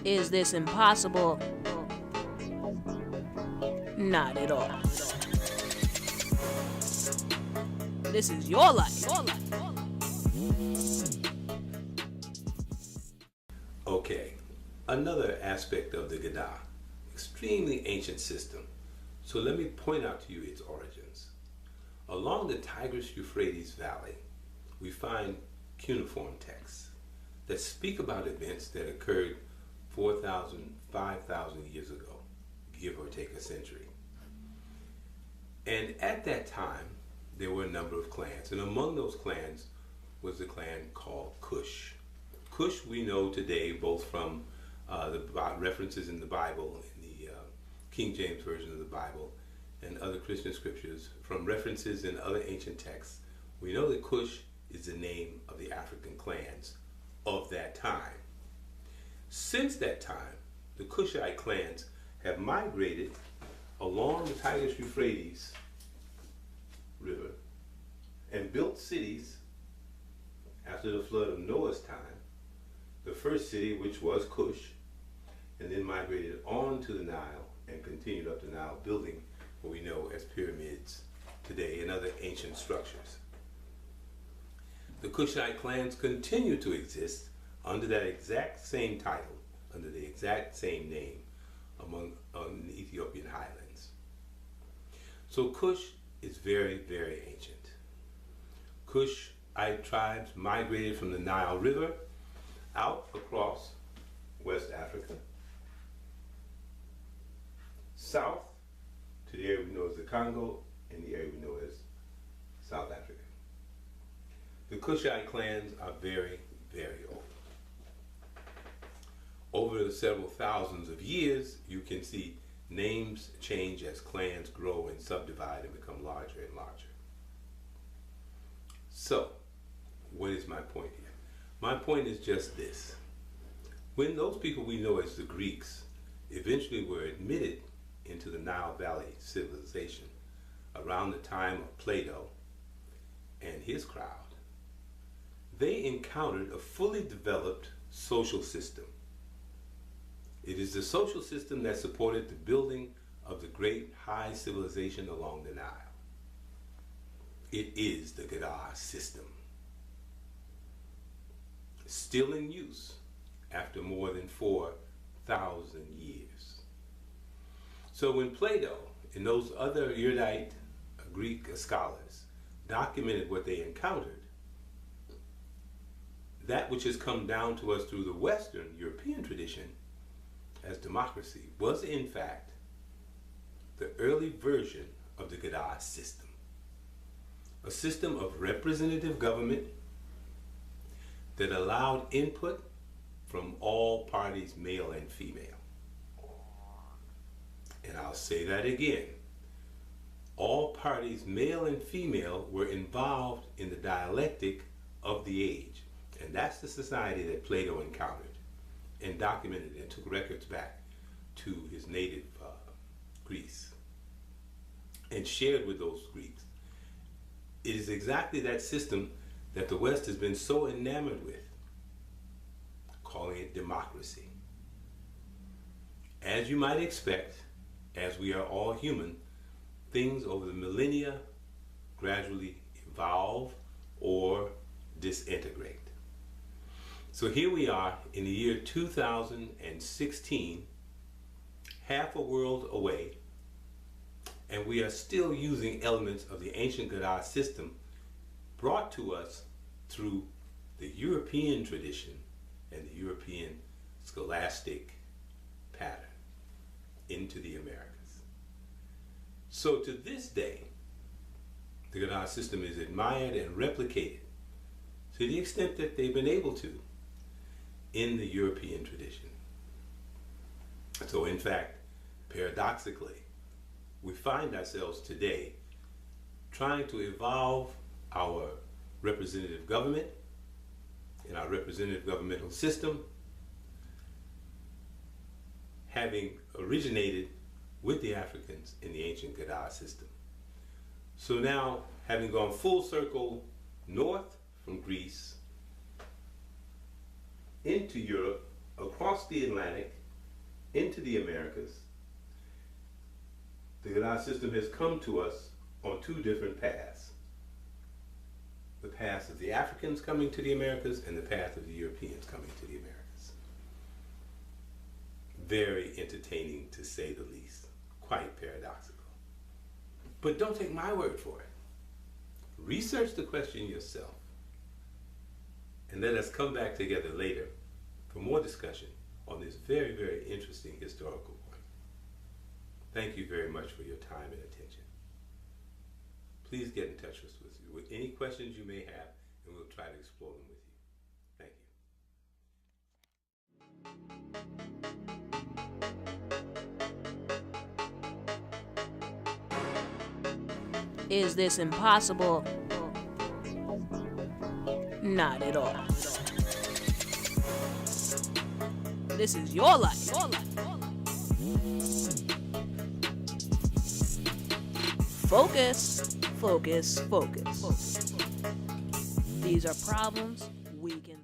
Is this impossible? Not at all. This is your life. Okay, another aspect of the Gadaa, extremely ancient system. So let me point out to you its origins. Along the Tigris-Euphrates Valley, we find cuneiform texts that speak about events that occurred 4,000, 5,000 years ago, give or take a century. And at that time, there were a number of clans, and among those clans was the clan called Cush. Cush we know today both from the references in the Bible, in the King James Version of the Bible, and other Christian scriptures, from references in other ancient texts. We know that Cush is the name of the African clans of that time. Since that time, the Cushite clans have migrated along the Tigris-Euphrates River and built cities after the flood of Noah's time. The first city, which was Cush, and then migrated on to the Nile and continued up the Nile, building what we know as pyramids today and other ancient structures. The Cushite clans continue to exist under that exact same title, under the exact same name on the Ethiopian highlands. So Cush is very, very ancient. Cushite tribes migrated from the Nile River out across West Africa, south to the area we know as the Congo and the area we know as South Africa. The Cushite clans are very, very old. Over several thousands of years, you can see names change as clans grow and subdivide and become larger and larger. So, what is my point here? My point is just this. When those people we know as the Greeks eventually were admitted into the Nile Valley civilization around the time of Plato and his crowd, they encountered a fully developed social system. It is the social system that supported the building of the great high civilization along the Nile. It is the Gadaa system, still in use after more than 4,000 years. So when Plato and those other erudite Greek scholars documented what they encountered, that which has come down to us through the Western European tradition as democracy was in fact the early version of the Gadaa system. A system of representative government that allowed input from all parties, male and female. And I'll say that again. All parties, male and female, were involved in the dialectic of the age. And that's the society that Plato encountered and documented and took records back to his native Greece and shared with those Greeks. It is exactly that system that the West has been so enamored with, calling it democracy. As you might expect, as we are all human, things over the millennia gradually evolve or disintegrate. So here we are in the year 2016, half a world away, and we are still using elements of the ancient Gadaa system brought to us through the European tradition and the European scholastic pattern into the Americas. So to this day, the Gadaa system is admired and replicated to the extent that they've been able to in the European tradition. So in fact, paradoxically, we find ourselves today trying to evolve our representative government and our representative governmental system, having originated with the Africans in the ancient Gadaa system. So now, having gone full circle north from Greece into Europe across the Atlantic into the Americas, the Gadaa system has come to us on two different paths. The path of the Africans coming to the Americas and the path of the Europeans coming to the Americas. Very entertaining, to say the least. Quite paradoxical. But don't take my word for it. Research the question yourself. And let us come back together later for more discussion on this very, very interesting historical point. Thank you very much for your time and attention. Please get in touch with any questions you may have, and we'll try to explore them with you. Thank you. Is this impossible? Not at all. This is your life. Focus, focus, focus. These are problems we can